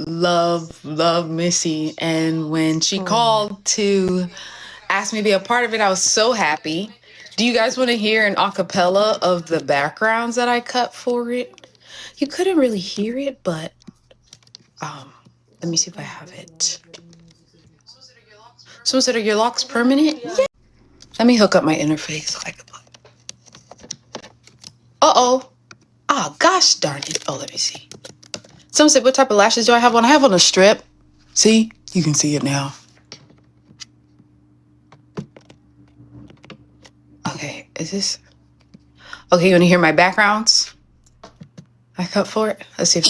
love Missy. And when she called to ask me to be a part of it, I was so happy. Do you guys want to hear an acapella of the backgrounds that I cut for it? You couldn't really hear it, but let me see if I have it. Someone said, are your locks permanent? Yeah. Let me hook up my interface. Uh-oh. Oh, gosh darn it. Oh, let me see. Someone said, what type of lashes do I have on? I have on a strip. See? You can see it now. Okay, is this... Okay, you want to hear my backgrounds? I cut for it. Let's see if...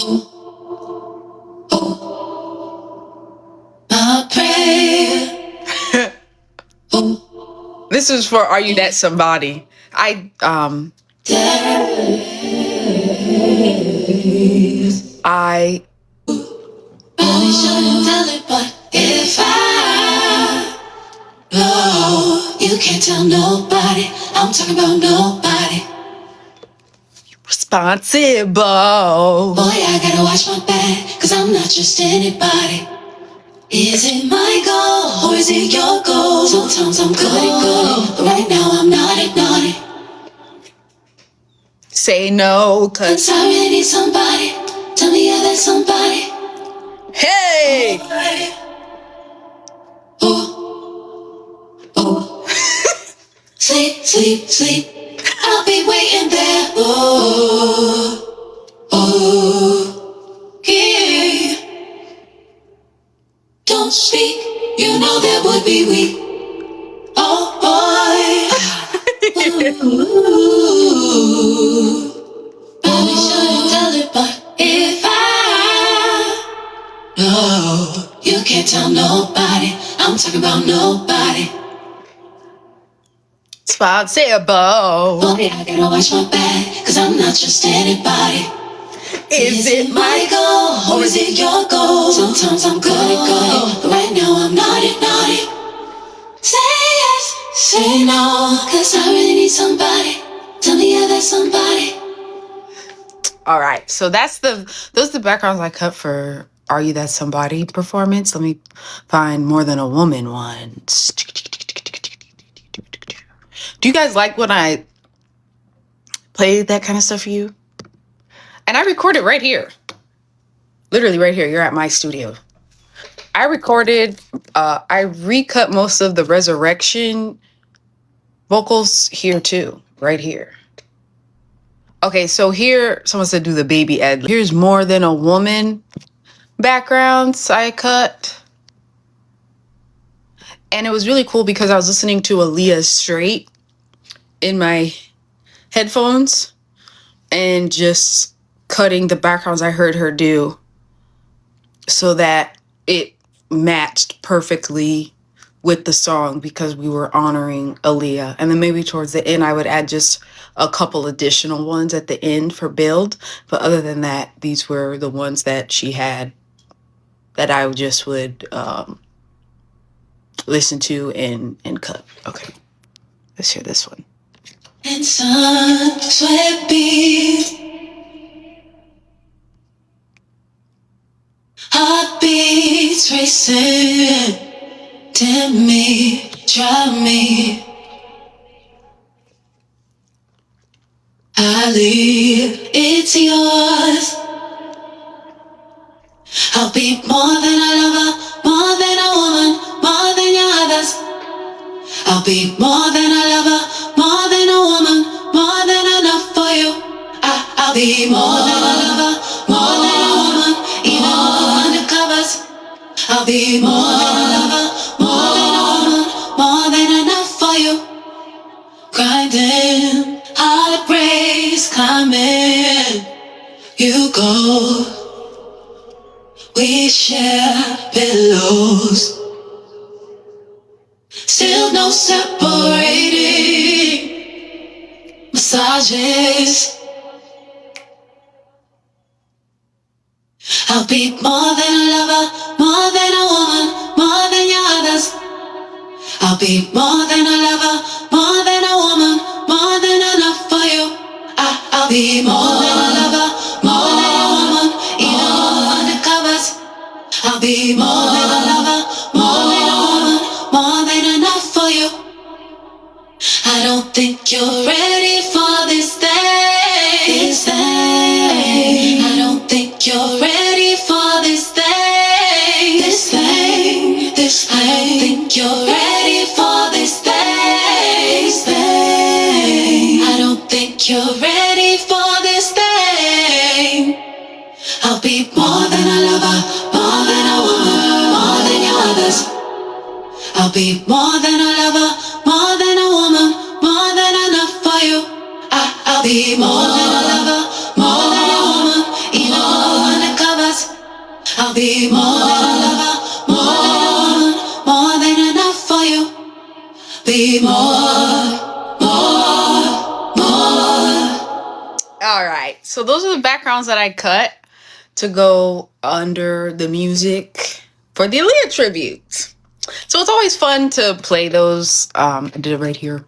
This is for Are You That Somebody? I Probably shouldn't tell it, but if I blow, you can't tell nobody. I'm talking about nobody. responsible. Boy, I gotta watch my back, cause I'm not just anybody. Is it my goal, or is it your goal? Sometimes I'm good, but right now I'm naughty. Say no, cause I really need somebody. Tell me you're that somebody. hey! Oh. Sleep. I'll be waiting there. Yeah. Don't speak. You know that would be weak. Oh boy. Probably shouldn't tell it, but if I know, you can't tell nobody. I'm talking about nobody. Responsible. Boy, I gotta watch my back, cause I'm not just anybody. Is it my goal, or is it your goal? Sometimes I'm good, but right now I'm naughty. Say yes, say no, cause I really need somebody. Tell me you're that somebody. All right, so those are the backgrounds I cut for Are You That Somebody performance. Let me find More Than a Woman ones. Do you guys like when I play that kind of stuff for you? And I recorded right here. Literally right here. You're at my studio. I recut most of the Resurrection vocals here too. Right here. Okay, so here, someone said do the baby ad. Here's More Than a Woman backgrounds I cut. And it was really cool because I was listening to Aaliyah straight in my headphones and just cutting the backgrounds I heard her do so that it matched perfectly with the song because we were honoring Aaliyah. And then maybe towards the end, I would add just a couple additional ones at the end for build. But other than that, these were the ones that she had that I just would listen to and cut. Okay, let's hear this one. And sun, sweat beads, heartbeats racing, tempt me, drive me. I leave, it's yours. I'll be more than a lover, more than a woman, more than your others. I'll be more than a lover, more than a woman, more than enough for you. I'll be more than a lover, more than a woman, even undercovers. I'll be more than a lover, more than a woman, more than enough for you. Grinding, heartbreaks climbing. You go, we share pillows. Still no separating massages. I'll be more than a lover, more than a woman, more than your others. I'll be more than a lover, more than a woman, more than enough for you. I'll be more than a lover, more than a woman, even undercovers. I'll be more than a lover, more than a woman, more than enough for you. I don't think you're ready for this thing. This thing. I don't think you're ready for this thing. This thing. This thing. I don't think you're ready for this thing. This thing. I don't think you're ready for this thing. I'll be more than a lover, more than a woman, more than your others. I'll be more than a lover, more than a woman, more than enough for you. I'll be more than a lover, more than a woman, even more undercovers. I'll be more than a lover, more than a woman, more than enough for you. Be more. All right. So those are the backgrounds that I cut to go under the music for the Aaliyah tribute. So it's always fun to play those. I did it right here.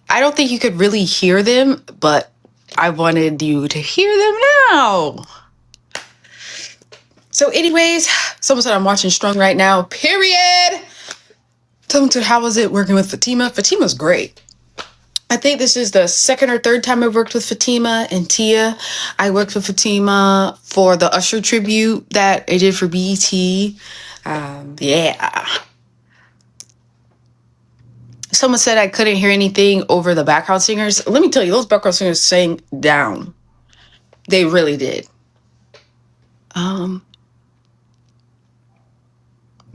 I don't think you could really hear them, but I wanted you to hear them now. So anyways, someone said I'm watching Strung right now, period. Someone said, how was it working with Fatima? Fatima's great. I think this is the second or third time I've worked with Fatima and Tia. I worked with Fatima for the Usher tribute that I did for BET. Yeah. Someone said I couldn't hear anything over the background singers. Let me tell you, those background singers sang down. They really did. Can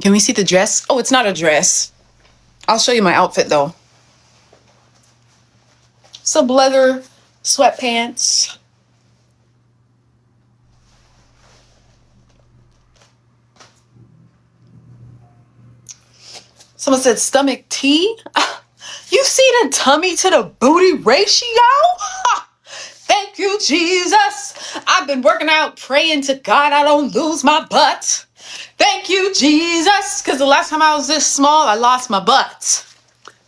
we see the dress? Oh, it's not a dress. I'll show you my outfit though. Some leather sweatpants. Someone said stomach T. You see the tummy to the booty ratio? Thank you, Jesus. I've been working out, praying to God I don't lose my butt. Thank you, Jesus. Because the last time I was this small, I lost my butt.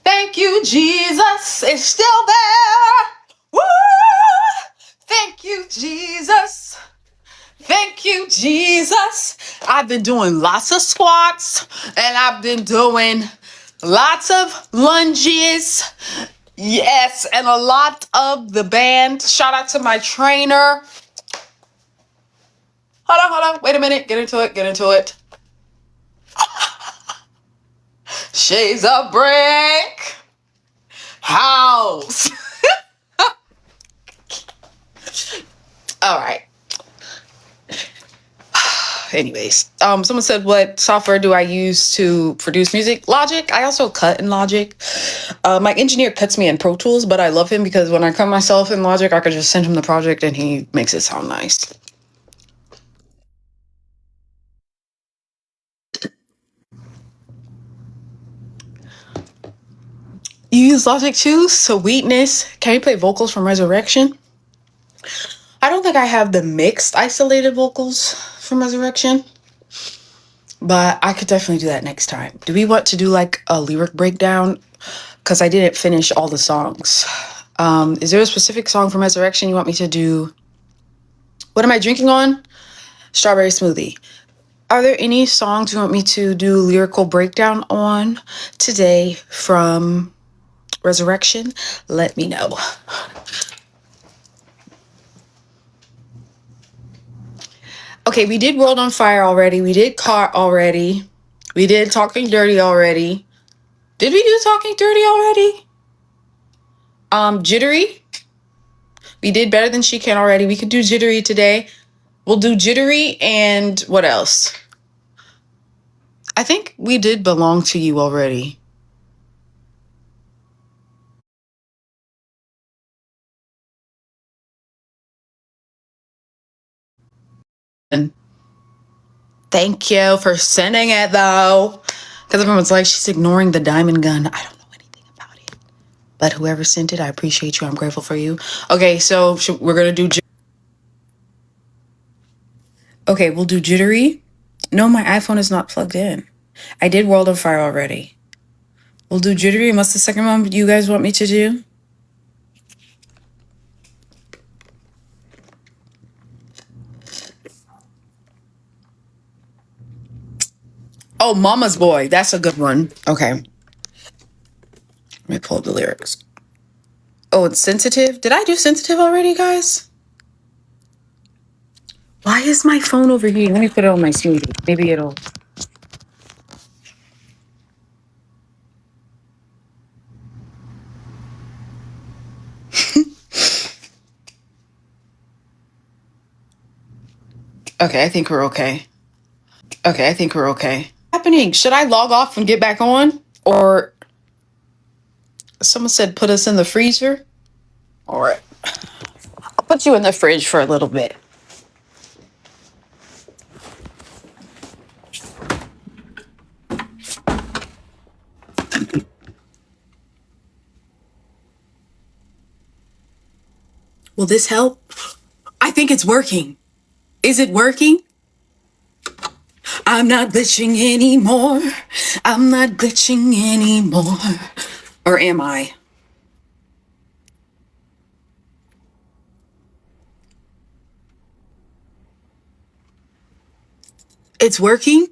Thank you, Jesus. It's still there. Woo! Thank you, Jesus. Thank you, Jesus. I've been doing lots of squats and I've been doing lots of lunges. Yes, and a lot of the band. Shout out to my trainer. Hold on. Wait a minute. Get into it. Shades of Brick House. All right. Anyways, someone said, what software do I use to produce music? Logic. I also cut in Logic. My engineer cuts me in Pro Tools, but I love him because when I cut myself in Logic, I could just send him the project and he makes it sound nice. You use Logic too? Sweetness. Can you play vocals from Resurrection? I don't think I have the mixed isolated vocals from Resurrection, but I could definitely do that next time. Do we want to do like a lyric breakdown? Because I didn't finish all the songs. Is there a specific song from Resurrection you want me to do? What am I drinking on? Strawberry smoothie. Are there any songs you want me to do lyrical breakdown on today from Resurrection? Let me know. Okay, we did World on Fire already. We did Caught already. We did Talking Dirty already. Did we do Talking Dirty already? Jittery. We did Better Than She Can already. We could do Jittery today. We'll do Jittery and what else? I think we did Belong to You already. And thank you for sending it though. Because everyone's like, she's ignoring the diamond gun. I don't know anything about it. But whoever sent it, I appreciate you. I'm grateful for you. Okay, so we're going to do... Okay, we'll do Jittery. No, my iPhone is not plugged in. I did World on Fire already. We'll do Jittery. And what's the second one you guys want me to do? Oh, Mama's Boy. That's a good one. Okay. Let me pull up the lyrics. Oh, it's Sensitive. Did I do Sensitive already, guys? Why is my phone over here? Let me put it on my smoothie. Maybe it'll. Okay, I think we're okay. Okay, I think we're okay. Happening? Should I log off and get back on? Or someone said put us in the freezer? All right. I'll put you in the fridge for a little bit. Will this help? I think it's working. Is it working? I'm not glitching anymore. I'm not glitching anymore. Or am I? It's working?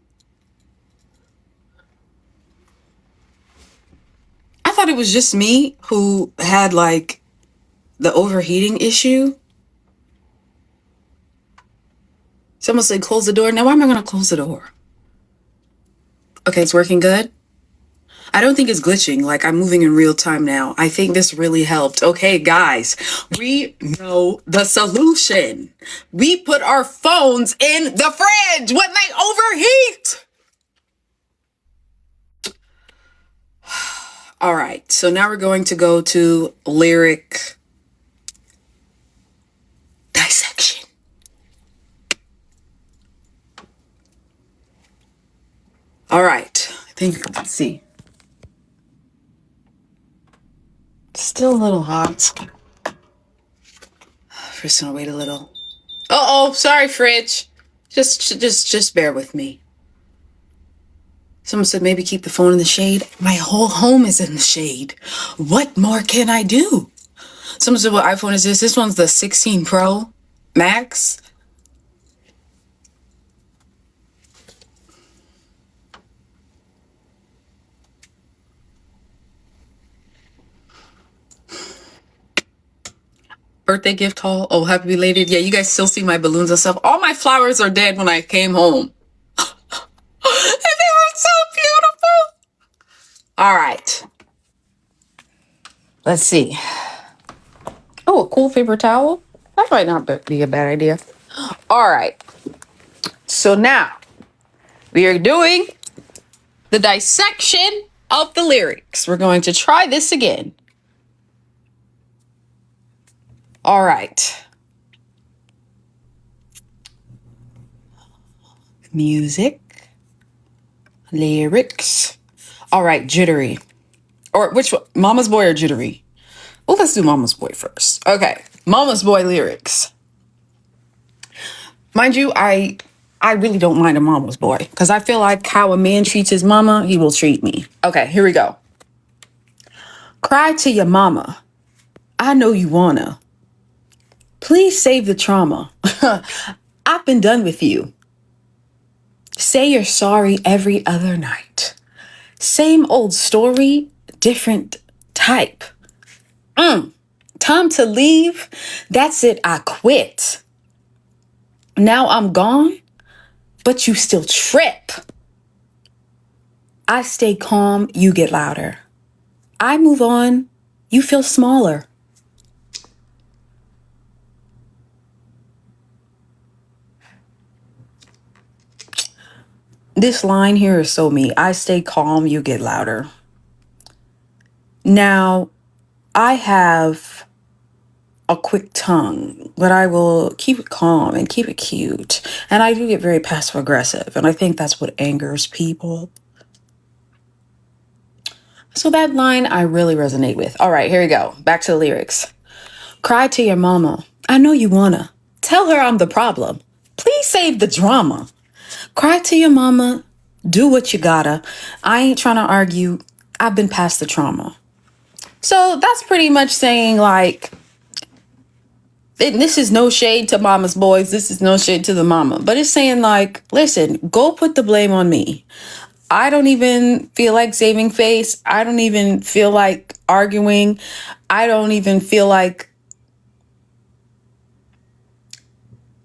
I thought it was just me who had like the overheating issue. Someone said close the door. Now why am I going to close the door? Okay, it's working good. I don't think it's glitching. Like I'm moving in real time now. I think this really helped. Okay, guys, we know the solution. We put our phones in the fridge when they overheat. All right, so now we're going to go to lyric dissection. All right, I think, let's see. Still a little hot. First, gonna wait a little. Uh-oh, sorry, fridge. Just bear with me. Someone said maybe keep the phone in the shade. My whole home is in the shade. What more can I do? Someone said, what iPhone is this? This one's the 16 Pro Max. Birthday gift haul. Oh, happy belated. Yeah, you guys still see my balloons and stuff. All my flowers are dead when I came home. And they were so beautiful. All right. Let's see. Oh, a cool paper towel. That might not be a bad idea. All right. So now we are doing the dissection of the lyrics. We're going to try this again. All right. Music. Lyrics. All right, jittery. Or which one? Mama's Boy or jittery? Well, let's do Mama's Boy first. Okay. Mama's Boy lyrics. Mind you, I really don't mind a mama's boy because I feel like how a man treats his mama, he will treat me. Okay, here we go. Cry to your mama. I know you wanna. Please save the trauma. I've been done with you. Say you're sorry every other night. Same old story, different type. Time to leave. That's it, I quit. Now I'm gone, but you still trip. I stay calm, you get louder. I move on, you feel smaller. This line here is so me. I stay calm, you get louder. Now, I have a quick tongue, but I will keep it calm and keep it cute. And I do get very passive aggressive, and I think that's what angers people. So that line I really resonate with. All right, here we go. Back to the lyrics. Cry to your mama. I know you wanna. Tell her I'm the problem. Please save the drama. Cry to your mama. Do what you gotta. I ain't trying to argue. I've been past the trauma. So that's pretty much saying like, this is no shade to mama's boys. This is no shade to the mama. But it's saying like, listen, go put the blame on me. I don't even feel like saving face. I don't even feel like arguing. I don't even feel like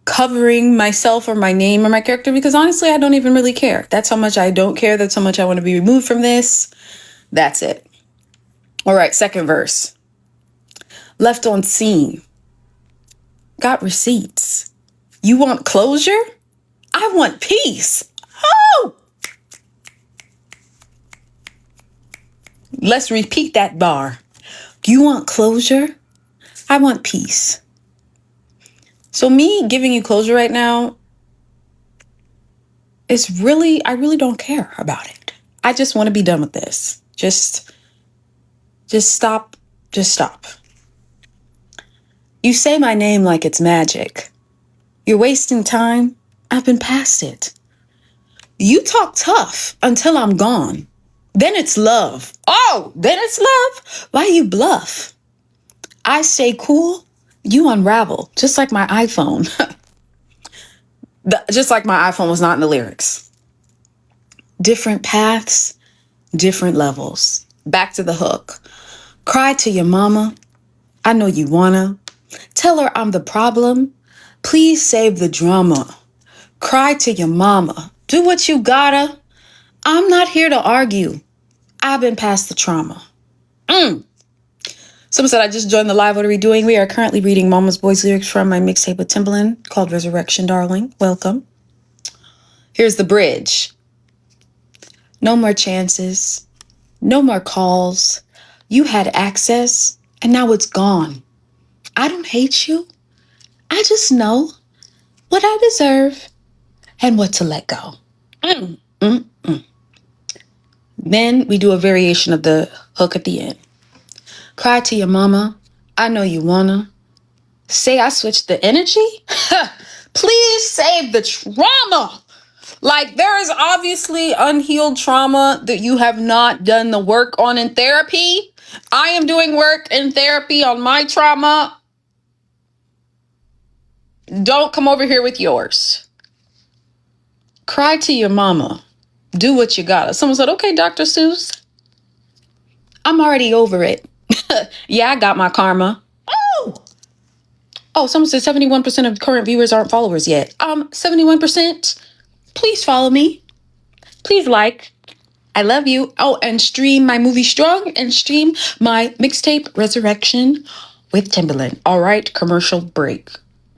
covering myself or my name or my character, because honestly, I don't even really care. That's how much I don't care. That's how much I want to be removed from this. That's it. All right, second verse. Left on scene. Got receipts. You want closure? I want peace. Oh! Let's repeat that bar. You want closure? I want peace. So me giving you closure right now is really, I really don't care about it. I just want to be done with this. Just stop. Just stop. You say my name like it's magic. You're wasting time. I've been past it. You talk tough until I'm gone. Then it's love. Oh, then it's love? Why you bluff? I stay cool. You unravel, just like my iPhone. Just like my iPhone was not in the lyrics. Different paths, different levels. Back to the hook. Cry to your mama. I know you wanna. Tell her I'm the problem. Please save the drama. Cry to your mama. Do what you gotta. I'm not here to argue. I've been past the trauma. Someone said I just joined the live. What are we doing? We are currently reading Mama's Boys lyrics from my mixtape with Timbaland called Resurrection, darling. Welcome. Here's the bridge. No more chances. No more calls. You had access and now it's gone. I don't hate you. I just know what I deserve and what to let go. Then we do a variation of the hook at the end. Cry to your mama. I know you wanna. Say I switched the energy? Please save the trauma. Like, there is obviously unhealed trauma that you have not done the work on in therapy. I am doing work in therapy on my trauma. Don't come over here with yours. Cry to your mama. Do what you gotta. Someone said, okay, Dr. Seuss. I'm already over it. Yeah, I got my karma. Oh, someone said 71% of current viewers aren't followers yet. 71%. Please follow me. Please like. I love you. Oh, and stream my movie Strong and stream my mixtape Resurrection with Timbaland. All right, commercial break.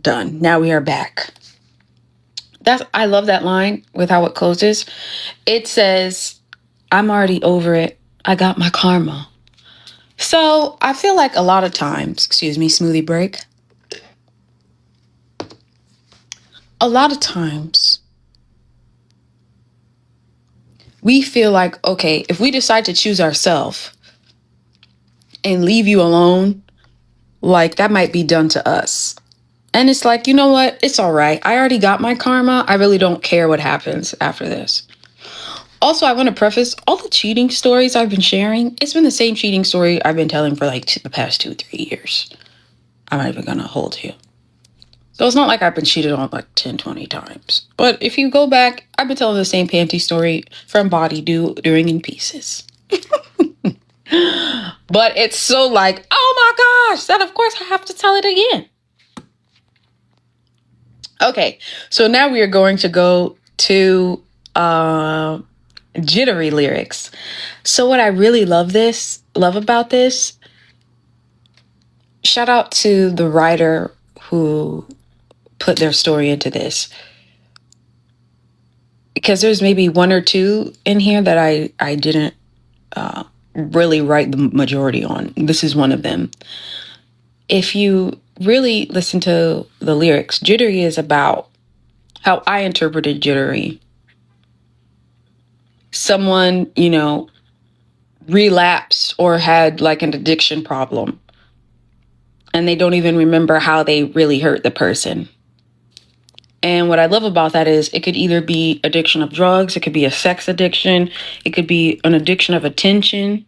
Done. Now we are back. I love that line with how it closes. It says, I'm already over it. I got my karma. So I feel like a lot of times, excuse me, smoothie break. A lot of times we feel like, okay, if we decide to choose ourselves and leave you alone, like that might be done to us. And it's like, you know what? It's all right. I already got my karma. I really don't care what happens after this. Also, I want to preface all the cheating stories I've been sharing. It's been the same cheating story I've been telling for like the past 2-3 years. I'm not even going to hold you. So it's not like I've been cheated on like 10, 20 times. But if you go back, I've been telling the same panty story from Body during In Pieces. But it's so like, oh my gosh, that of course I have to tell it again. Okay, so now we are going to go to jittery lyrics. So what I really love about this, shout out to the writer who put their story into this. Because there's maybe one or two in here that I didn't really write the majority on. This is one of them. If you really listen to the lyrics, jittery is about how I interpreted jittery. Someone, relapsed or had like an addiction problem, and they don't even remember how they really hurt the person. And what I love about that is it could either be addiction of drugs, it could be a sex addiction, it could be an addiction of attention.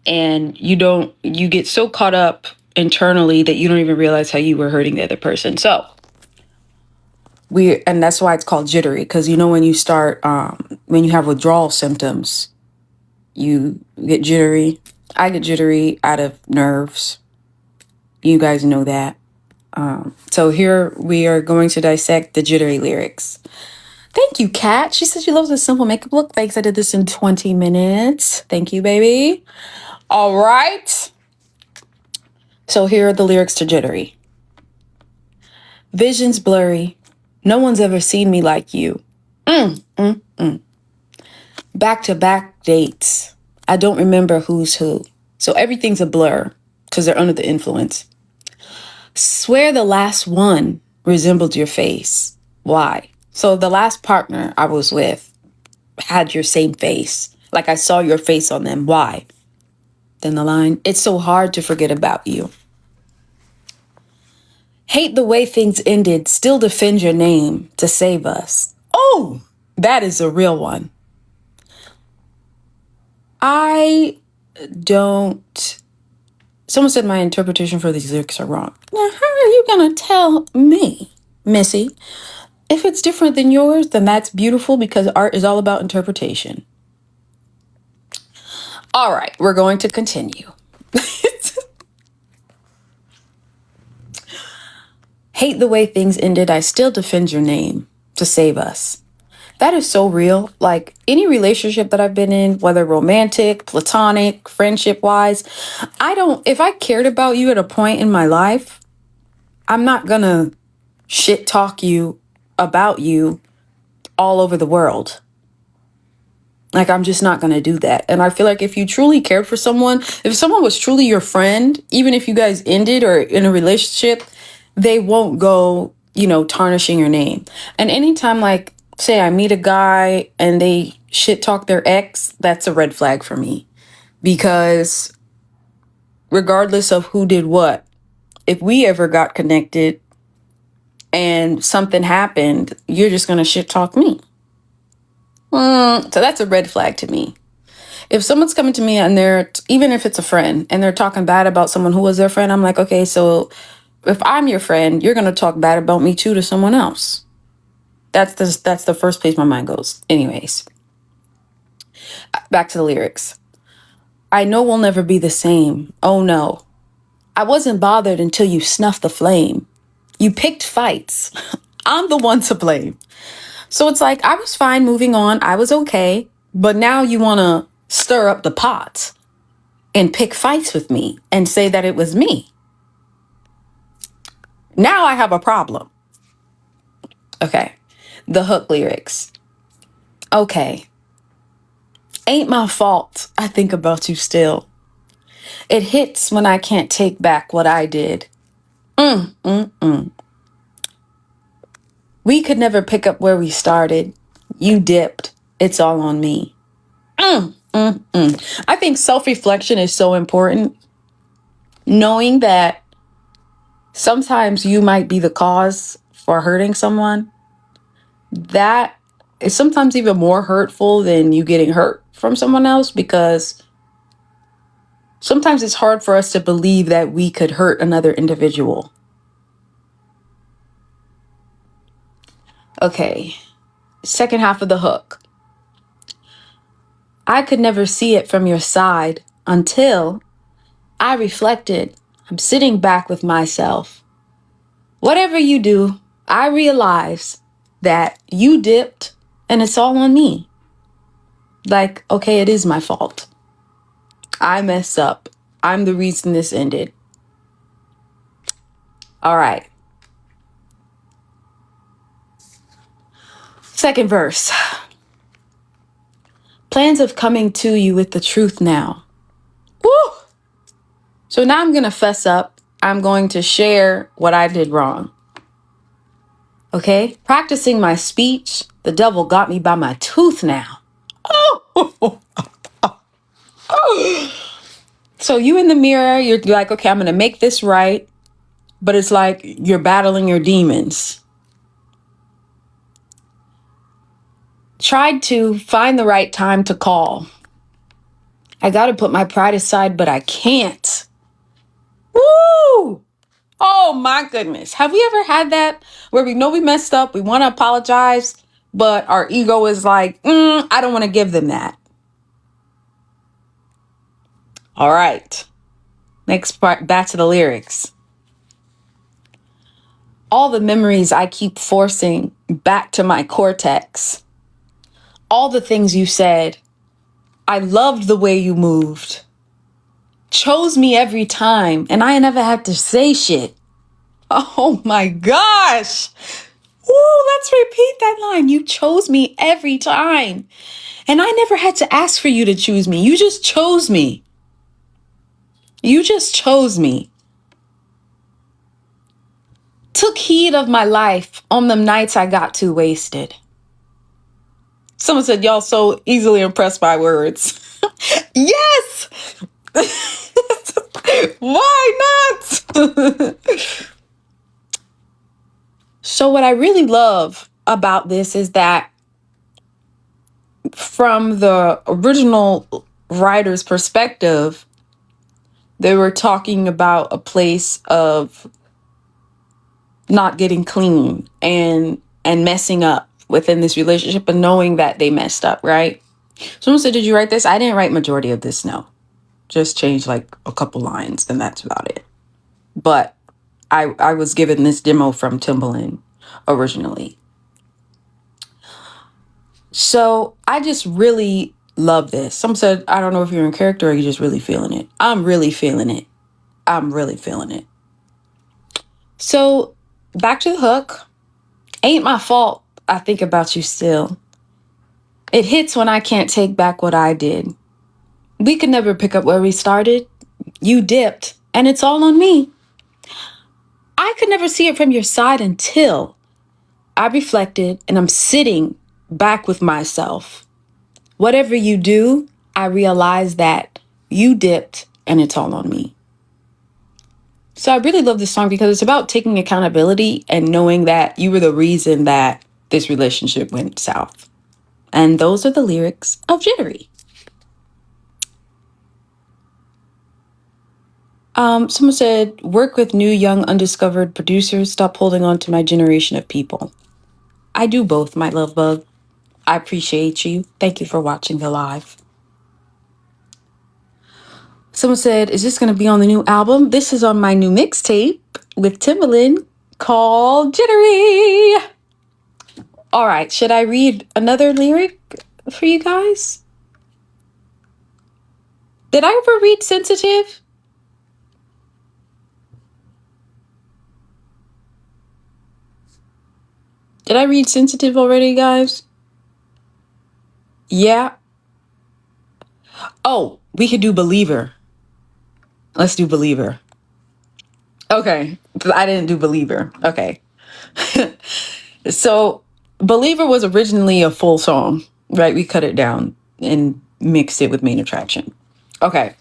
And you get so caught up internally that you don't even realize how you were hurting the other person. So and that's why it's called jittery, because when you start when you have withdrawal symptoms, you get jittery. I get jittery out of nerves. You guys know that. So here we are going to dissect the jittery lyrics. Thank you, Kat. She said she loves a simple makeup look. Thanks. I did this in 20 minutes. Thank you, baby. All right. So here are the lyrics to Jittery. Visions blurry. No one's ever seen me like you. Back-to-back dates. I don't remember who's who. So everything's a blur because they're under the influence. Swear the last one resembled your face. Why? So the last partner I was with had your same face. Like I saw your face on them. Why? Then the line, it's so hard to forget about you. Hate the way things ended, still defend your name to save us. Oh, that is a real one. I don't... Someone said my interpretation for these lyrics are wrong. Now, how are you going to tell me, Missy? If it's different than yours, then that's beautiful because art is all about interpretation. All right, we're going to continue. Hate the way things ended, I still defend your name to save us. That is so real. Like any relationship that I've been in, whether romantic, platonic, friendship wise, if I cared about you at a point in my life, I'm not gonna shit talk you about you all over the world. Like, I'm just not going to do that. And I feel like if you truly cared for someone, if someone was truly your friend, even if you guys ended or in a relationship, they won't go, tarnishing your name. And anytime, like, say I meet a guy and they shit talk their ex, that's a red flag for me. Because regardless of who did what, if we ever got connected and something happened, you're just going to shit talk me. So that's a red flag to me. If someone's coming to me and even if it's a friend, and they're talking bad about someone who was their friend, I'm like, okay, so if I'm your friend, you're going to talk bad about me too to someone else. That's the first place my mind goes. Anyways, back to the lyrics. I know we'll never be the same. Oh no. I wasn't bothered until you snuffed the flame. You picked fights. I'm the one to blame. So it's like, I was fine moving on. I was okay. But now you want to stir up the pot and pick fights with me and say that it was me. Now I have a problem. Okay. The hook lyrics. Okay. Ain't my fault. I think about you still. It hits when I can't take back what I did. We could never pick up where we started. You dipped. It's all on me. I think self-reflection is so important. Knowing that sometimes you might be the cause for hurting someone, that is sometimes even more hurtful than you getting hurt from someone else, because sometimes it's hard for us to believe that we could hurt another individual. Okay, second half of the hook. I could never see it from your side until I reflected. I'm sitting back with myself. Whatever you do, I realize that you dipped and it's all on me. Like, okay, it is my fault. I messed up. I'm the reason this ended. All right. Second verse. Plans of coming to you with the truth now. Woo! So now I'm going to fess up. I'm going to share what I did wrong. Okay? Practicing my speech. The devil got me by my tooth now. Oh! So you in the mirror, you're like, okay, I'm going to make this right. But it's like you're battling your demons. Tried to find the right time to call. I got to put my pride aside, but I can't. Woo! Oh my goodness. Have we ever had that where we know we messed up, we want to apologize, but our ego is like, I don't want to give them that. All right. Next part, back to the lyrics. All the memories I keep forcing back to my cortex. All the things you said. I loved the way you moved. Chose me every time, and I never had to say shit. Oh my gosh. Ooh, let's repeat that line. You chose me every time. And I never had to ask for you to choose me. You just chose me. You just chose me. Took heed of my life on them nights I got too wasted. Someone said, y'all so easily impressed by words. Yes! Why not? So what I really love about this is that from the original writer's perspective, they were talking about a place of not getting clean and messing up within this relationship and knowing that they messed up, right? Someone said, did you write this? I didn't write majority of this, no. Just changed like a couple lines and that's about it. But I was given this demo from Timbaland originally. So I just really love this. Some said, I don't know if you're in character or you're just really feeling it. I'm really feeling it. I'm really feeling it. So back to the hook. Ain't my fault. I think about you still. It hits when I can't take back what I did. We could never pick up where we started. You dipped, and it's all on me. I could never see it from your side until I reflected and I'm sitting back with myself. Whatever you do, I realize that you dipped and it's all on me. So I really love this song because it's about taking accountability and knowing that you were the reason that this relationship went south. And those are the lyrics of Jittery. Someone said, work with new, young, undiscovered producers. Stop holding on to my generation of people. I do both, my love bug. I appreciate you. Thank you for watching the live. Someone said, is this going to be on the new album? This is on my new mixtape with Timbaland called Jittery. All right, should I read another lyric for you guys? Did I ever read Sensitive? Did I read Sensitive already, guys? Yeah. Oh, we could do Believer. Let's do Believer. Okay. I didn't do Believer. Okay. So Believer was originally a full song, right? We cut it down and mixed it with Main Attraction. Okay.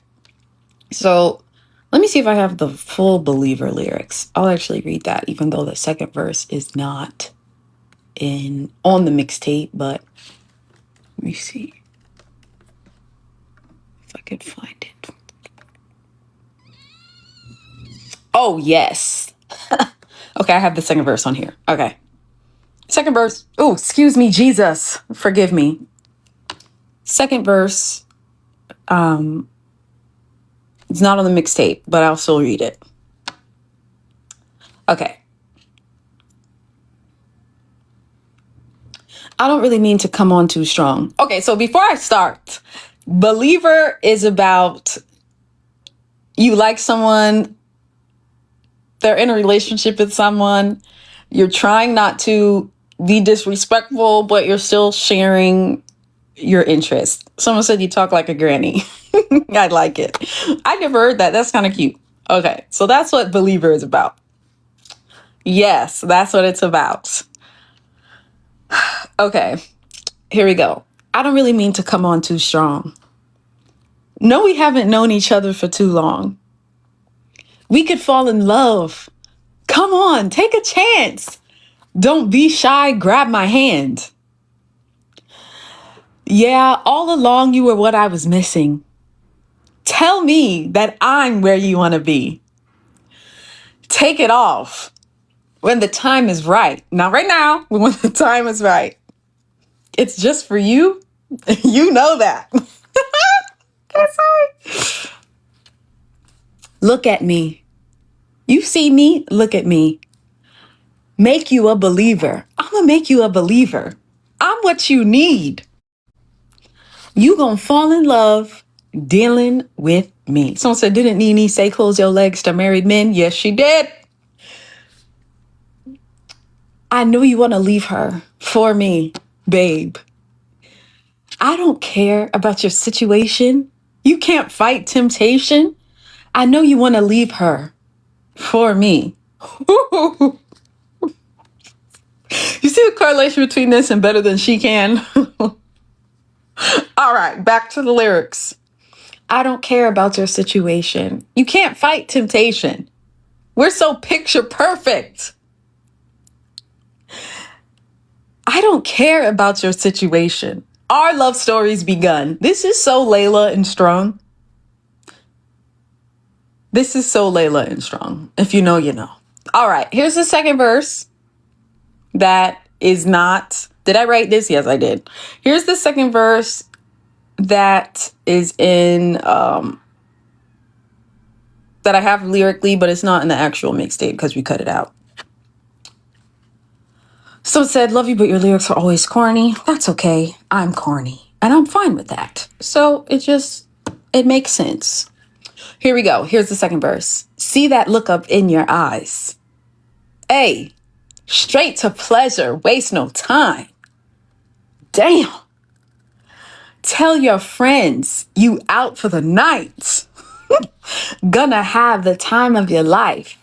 So let me see if I have the full Believer lyrics. I'll actually read that, even though the second verse is not on the mixtape, but let me see if I can find it. Oh, yes. Okay, I have the second verse on here. Okay. Second verse. Oh, excuse me, Jesus. Forgive me. Second verse. It's not on the mixtape, but I'll still read it. Okay. I don't really mean to come on too strong. Okay, so before I start, Believer is about you like someone, they're in a relationship with someone, you're trying not to be disrespectful, but you're still sharing your interest. Someone said you talk like a granny. I like it. I never heard that. That's kind of cute. Okay, so that's what Believer is about. Yes, that's what it's about. Okay, here we go. I don't really mean to come on too strong. No, we haven't known each other for too long. We could fall in love. Come on, take a chance. Don't be shy, grab my hand. Yeah, all along you were what I was missing. Tell me that I'm where you want to be. Take it off when the time is right. Not right now, but when the time is right. It's just for you. You know that. Okay, sorry. Look at me. You see me? Look at me. Make you a believer. I'm going to make you a believer. I'm what you need. You going to fall in love dealing with me. Someone said, didn't Nene say close your legs to married men? Yes, she did. I know you want to leave her for me, babe. I don't care about your situation. You can't fight temptation. I know you want to leave her for me. You see the correlation between this and better than she can? All right, back to the lyrics. I don't care about your situation. You can't fight temptation. We're so picture perfect. I don't care about your situation. Our love story's begun. This is so Layla and Strong. This is so Layla and Strong. If you know, you know. All right, here's the second verse that is not. Did I write this? Yes, I did. Here's the second verse that is in that I have lyrically, but it's not in the actual mixtape because we cut it out. So it said, love you, but your lyrics are always corny. That's okay. I'm corny. And I'm fine with that. So it makes sense. Here we go. Here's the second verse. See that look up in your eyes. Hey, straight to pleasure. Waste no time. Damn. Tell your friends you out for the night. Gonna have the time of your life.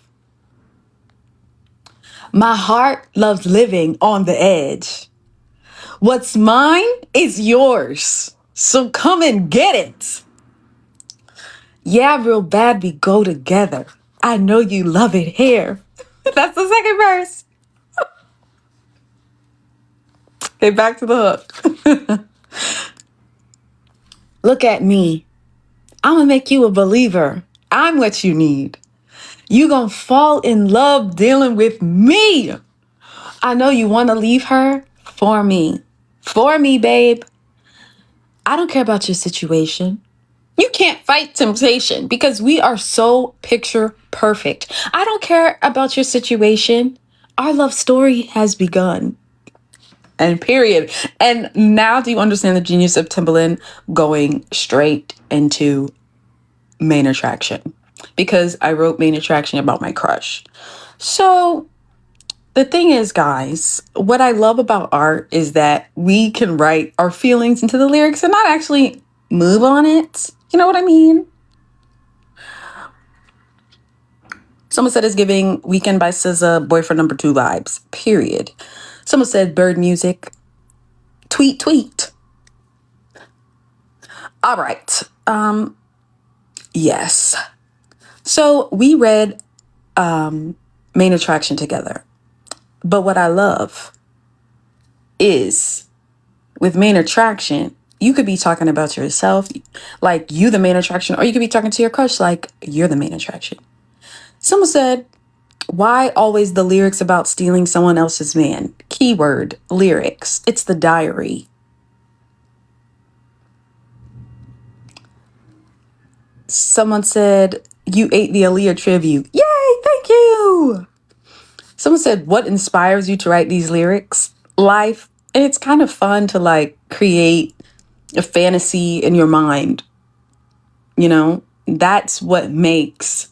My heart loves living on the edge. What's mine is yours. So come and get it. Yeah, real bad we go together. I know you love it here. That's the second verse. Okay, back to the hook. Look at me. I'm gonna make you a believer. I'm what you need. You gonna fall in love dealing with me. I know you wanna leave her for me. For me, babe. I don't care about your situation. You can't fight temptation because we are so picture perfect. I don't care about your situation. Our love story has begun. And period. And now do you understand the genius of Timbaland going straight into main attraction? Because I wrote main attraction about my crush. So the thing is, guys, what I love about art is that we can write our feelings into the lyrics and not actually move on it. You know what I mean? Someone said it's giving Weekend by SZA boyfriend number 2 vibes, period. Someone said bird music. Tweet, tweet. All right. Yes. So we read main attraction together. But what I love is with main attraction, you could be talking about yourself, like you the main attraction, or you could be talking to your crush like you're the main attraction. Someone said, why always the lyrics about stealing someone else's man? Keyword, lyrics. It's the diary. Someone said, you ate the Aaliyah tribute. Yay, thank you. Someone said, what inspires you to write these lyrics? Life. And it's kind of fun to like create a fantasy in your mind. You know, that's what makes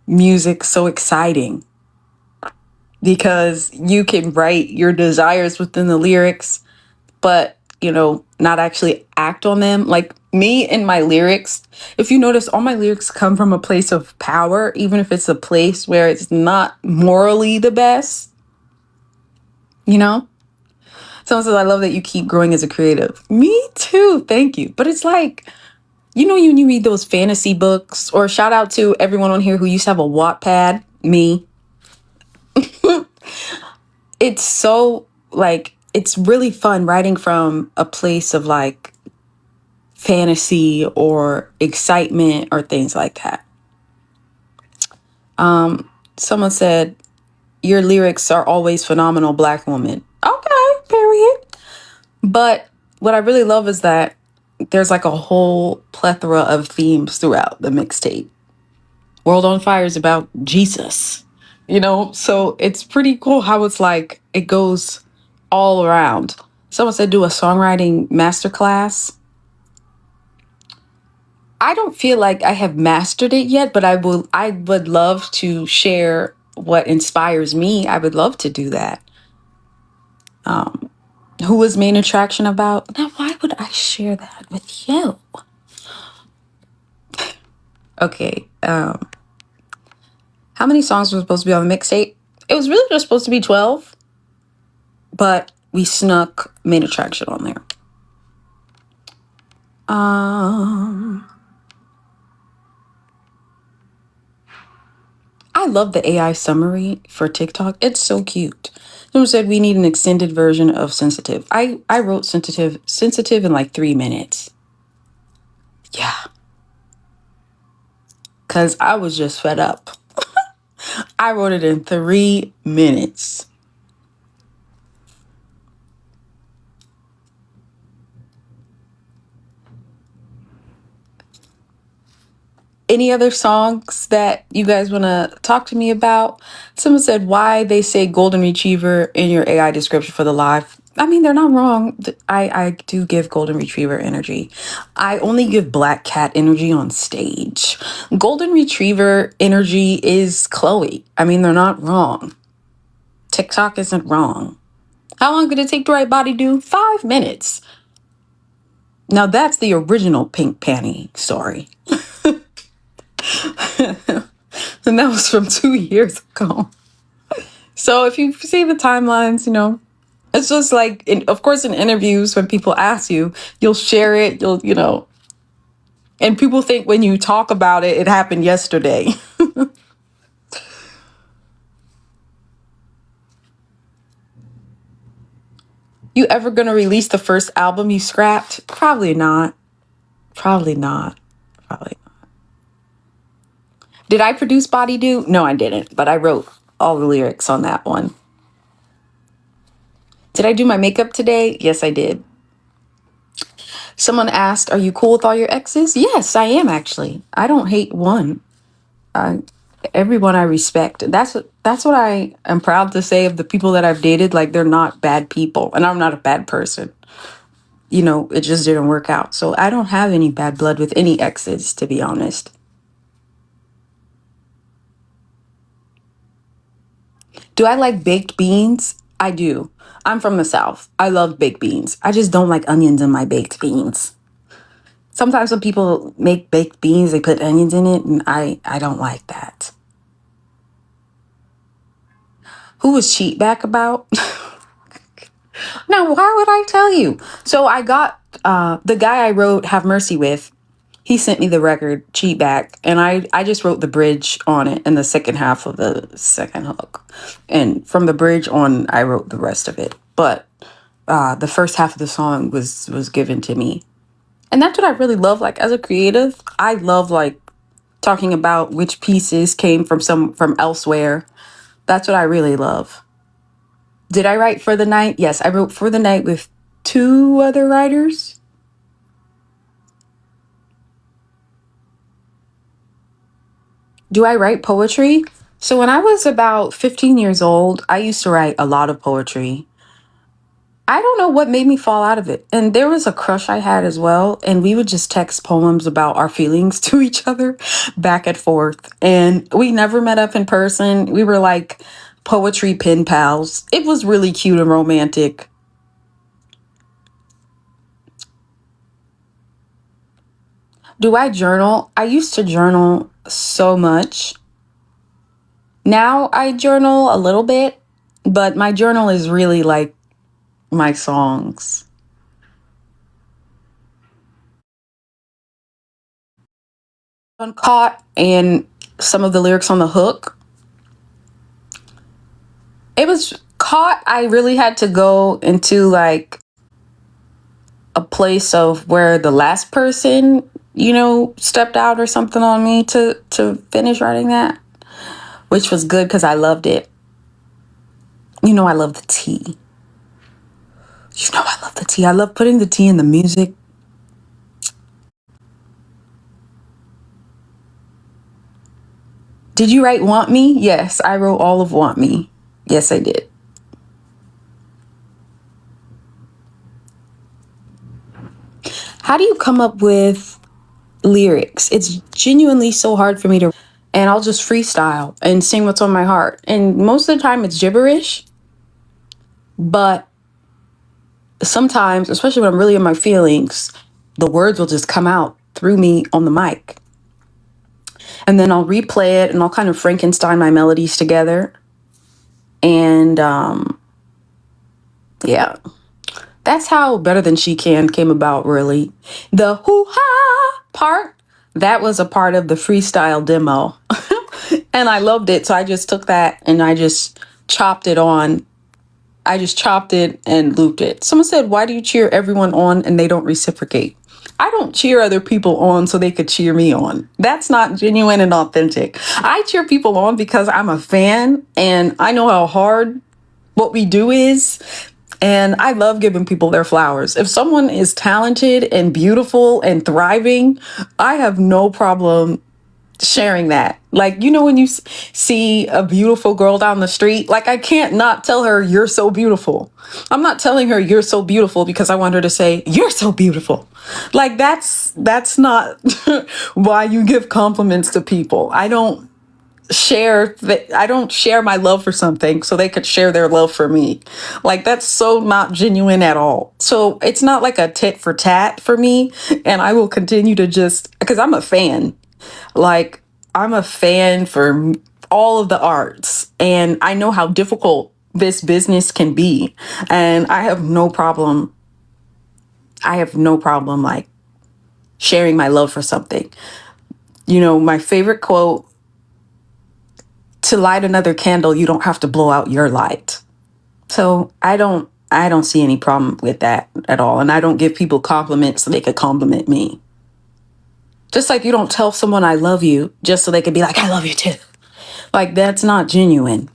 music so exciting. Because you can write your desires within the lyrics, but, you know, not actually act on them. Like me and my lyrics, if you notice, all my lyrics come from a place of power, even if it's a place where it's not morally the best, you know? Someone says, I love that you keep growing as a creative. Me too. Thank you. But it's like, you know, when you read those fantasy books, or shout out to everyone on here who used to have a Wattpad, me. It's so like, it's really fun writing from a place of like fantasy or excitement or things like that. Someone said, your lyrics are always phenomenal, Black woman. Okay, period. But what I really love is that there's like a whole plethora of themes throughout the mixtape. World on Fire is about Jesus, you know? So it's pretty cool how it's like it goes all around. Someone said do a songwriting masterclass. I don't feel like I have mastered it yet, but I would love to share what inspires me. I would love to do that. Who was main attraction about? Now why would I share that with you? Okay. How many songs were supposed to be on the mixtape? It was really just supposed to be 12, but we snuck main attraction on there. I love the AI summary for TikTok. It's so cute. Someone said we need an extended version of sensitive. I wrote sensitive in like 3 minutes. Yeah. Cause I was just fed up. I wrote it in 3 minutes. Any other songs that you guys want to talk to me about? Someone said why they say golden retriever in your AI description for the live. I mean, they're not wrong. I do give golden retriever energy. I only give black cat energy on stage. Golden retriever energy is Chloe. I mean, they're not wrong. TikTok isn't wrong. How long did it take to write Body Do? 5 minutes. Now that's the original pink panty story. And that was from 2 years ago. So if you see the timelines, it's just like, of course, in interviews, when people ask you, you'll share it, and people think when you talk about it, it happened yesterday. You ever gonna release the first album you scrapped? Probably not. Probably not. Probably not. Did I produce Body Do? No, I didn't, but I wrote all the lyrics on that one. Did I do my makeup today? Yes, I did. Someone asked, are you cool with all your exes? Yes, I am actually. I don't hate one. Everyone I respect. That's what I am proud to say of the people that I've dated. Like, they're not bad people, and I'm not a bad person. It just didn't work out. So I don't have any bad blood with any exes, to be honest. Do I like baked beans? I do. I'm from the South. I love baked beans. I just don't like onions in my baked beans. Sometimes when people make baked beans, they put onions in it, and I don't like that. Who was Cheat Back about? Now, why would I tell you? So I got the guy I wrote Have Mercy with. He sent me the record Cheat Back, and I just wrote the bridge on it and the second half of the second hook. And from the bridge on, I wrote the rest of it. But the first half of the song was given to me. And that's what I really love. Like, as a creative, I love like talking about which pieces came from elsewhere. That's what I really love. Did I write For the Night? Yes, I wrote For the Night with 2 other writers. Do I write poetry? So when I was about 15 years old, I used to write a lot of poetry. I don't know what made me fall out of it. And there was a crush I had as well. And we would just text poems about our feelings to each other back and forth. And we never met up in person. We were like poetry pen pals. It was really cute and romantic. Do I journal? I used to journal so much. Now I journal a little bit, but my journal is really like my songs. Caught and some of the lyrics on the hook. It was caught. I really had to go into like a place of where the last person, stepped out or something on me to finish writing that, which was good because I loved it. I love the tea. You know I love the tea. I love putting the tea in the music. Did you write Want Me? Yes, I wrote all of Want Me. Yes, I did. How do you come up with lyrics? It's genuinely so hard for me to, and I'll just freestyle and sing what's on my heart. And most of the time it's gibberish, but sometimes, especially when I'm really in my feelings, the words will just come out through me on the mic. And then I'll replay it and I'll kind of Frankenstein my melodies together. And yeah, that's how Better Than She Can came about, really. The hoo-ha part, that was a part of the freestyle demo. And I loved it. So I just took that and I just chopped it on. I just chopped it and looped it. Someone said, why do you cheer everyone on and they don't reciprocate? I don't cheer other people on so they could cheer me on. That's not genuine and authentic. I cheer people on because I'm a fan and I know how hard what we do is. And I love giving people their flowers. If someone is talented and beautiful and thriving, I have no problem sharing that. Like, you know, when you see a beautiful girl down the street, like I can't not tell her you're so beautiful. I'm not telling her you're so beautiful because I want her to say you're so beautiful. Like that's not why you give compliments to people. I don't share my love for something so they could share their love for me. Like that's so not genuine at all. So it's not like a tit for tat for me. And I will continue to just, because I'm a fan. Like, I'm a fan for all of the arts, and I know how difficult this business can be. And I have no problem. Like sharing my love for something. You know, my favorite quote, to light another candle, you don't have to blow out your light. So I don't see any problem with that at all. And I don't give people compliments so they could compliment me. Just like you don't tell someone I love you just so they could be like, I love you too. Like, that's not genuine.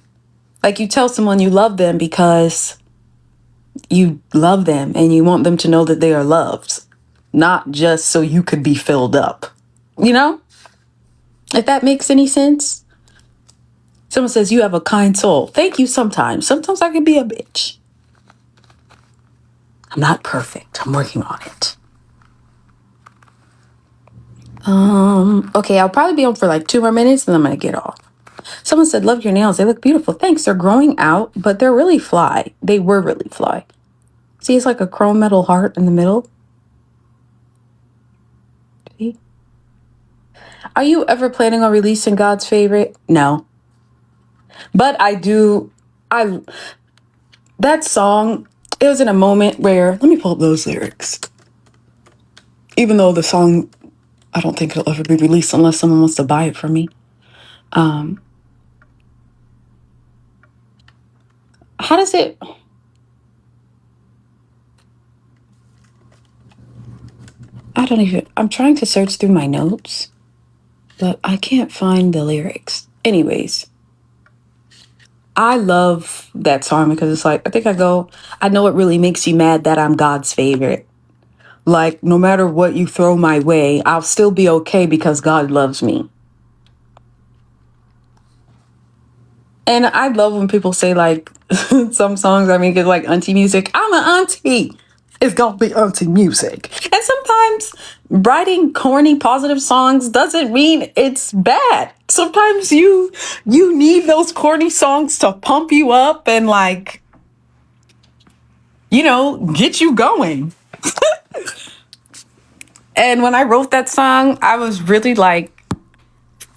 Like, you tell someone you love them because you love them and you want them to know that they are loved, not just so you could be filled up. You know? If that makes any sense. Someone says you have a kind soul. Thank you sometimes. Sometimes I can be a bitch. I'm not perfect. I'm working on it. Okay, I'll probably be on for like 2 more minutes and then I'm gonna get off. Someone said, love your nails. They look beautiful. Thanks. They're growing out, but they're really fly. They were really fly. See, it's like a chrome metal heart in the middle. See? Are you ever planning on releasing God's Favorite? No. But I do. That song, it was in a moment where, let me pull up those lyrics. Even though the song, I don't think it'll ever be released unless someone wants to buy it from me. How does it? I'm trying to search through my notes, but I can't find the lyrics. Anyways, I love that song because it's like, I know it really makes you mad that I'm God's favorite. Like, no matter what you throw my way, I'll still be okay because God loves me. And I love when people say, like, some songs, I mean, it's like auntie music. I'm an auntie. It's gonna be auntie music. And sometimes writing corny, positive songs doesn't mean it's bad. Sometimes you need those corny songs to pump you up and, like, you know, get you going. And when I wrote that song, I was really, like,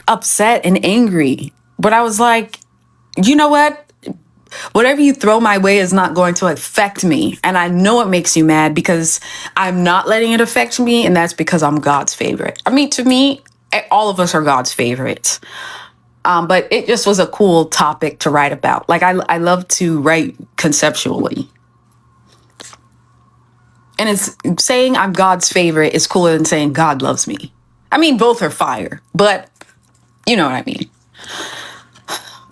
upset and angry. But I was like, you know what? Whatever you throw my way is not going to affect me. And I know it makes you mad because I'm not letting it affect me. And that's because I'm God's favorite. I mean, to me, all of us are God's favorites. But it just was a cool topic to write about. Like, I love to write conceptually. And it's saying I'm God's favorite is cooler than saying God loves me. I mean, both are fire, but you know what I mean.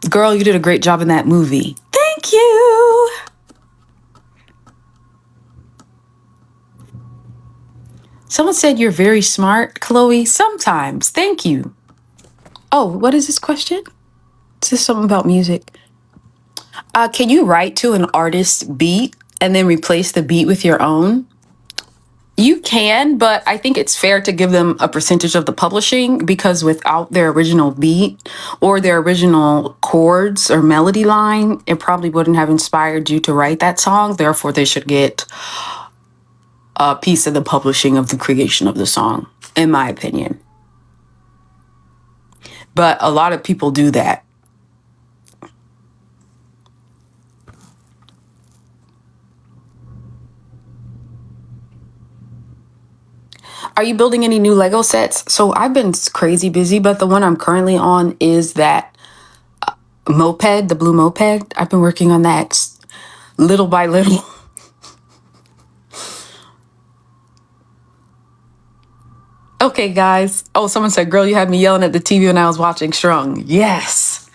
Girl, you did a great job in that movie. Thank you. Someone said you're very smart, Chloe. Sometimes. Thank you. Oh, what is this question? Is this something about music? Can you write to an artist's beat and then replace the beat with your own? You can, but I think it's fair to give them a percentage of the publishing because without their original beat or their original chords or melody line, it probably wouldn't have inspired you to write that song. Therefore, they should get a piece of the publishing of the creation of the song, in my opinion. But a lot of people do that. Are you building any new Lego sets? So I've been crazy busy, but the one I'm currently on is that moped, the blue moped. I've been working on that little by little. Okay, guys. Oh, someone said, girl, you had me yelling at the TV when I was watching Strung. Yes.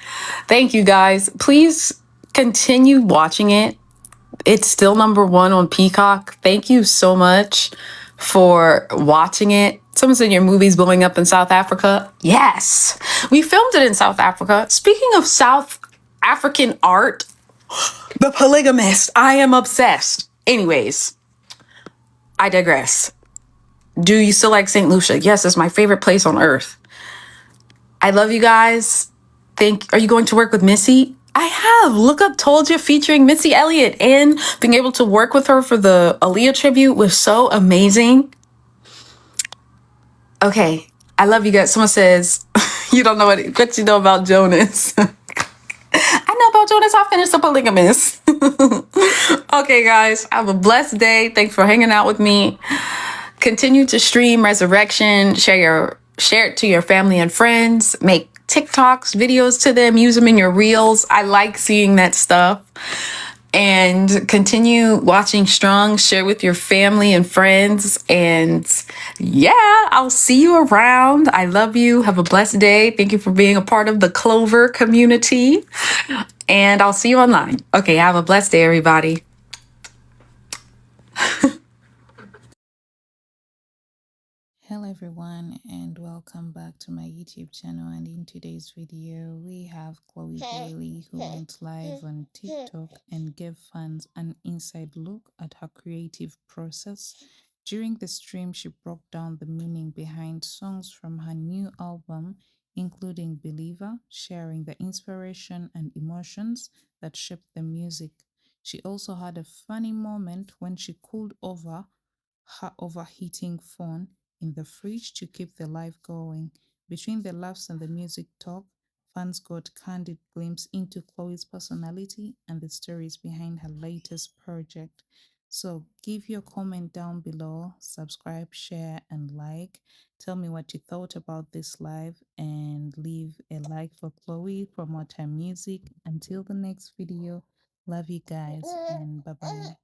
Thank you, guys. Please continue watching it. It's still #1 on Peacock. Thank you so much for watching it. Someone said your movie's blowing up in South Africa. Yes, we filmed it in South Africa. Speaking of South African art, The Polygamist, I am obsessed. Anyways, I digress. Do you still like St. Lucia? Yes, it's my favorite place on earth. I love you guys. Are you going to work with Missy? I have. Look up Told You featuring Missy Elliott, and being able to work with her for the Aaliyah tribute was so amazing. Okay. I love you guys. Someone says, you don't know what you know about Jonas. I know about Jonas. I finished The Polygamist. Okay, guys. Have a blessed day. Thanks for hanging out with me. Continue to stream Resurrection. Share it to your family and friends. Make TikToks, videos to them. Use them in your reels. I like seeing that stuff. And continue watching Strong. Share with your family and friends. And yeah, I'll see you around. I love you. Have a blessed day. Thank you for being a part of the Clover community. And I'll see you online. Okay, have a blessed day, everybody. Hello everyone and welcome back to my YouTube channel, and in today's video we have Chloe Bailey, who went live on TikTok and gave fans an inside look at her creative process. During the stream she broke down the meaning behind songs from her new album, including Believer, sharing the inspiration and emotions that shaped the music. She also had a funny moment when she cooled over her overheating phone in the fridge to keep the live going. Between the laughs and the music talk, fans got candid glimpse into Chloe's personality and the stories behind her latest project. So give your comment down below, subscribe, share, and like. Tell me what you thought about this live and leave a like for Chloe, promote her music. Until the next video, love you guys and bye bye.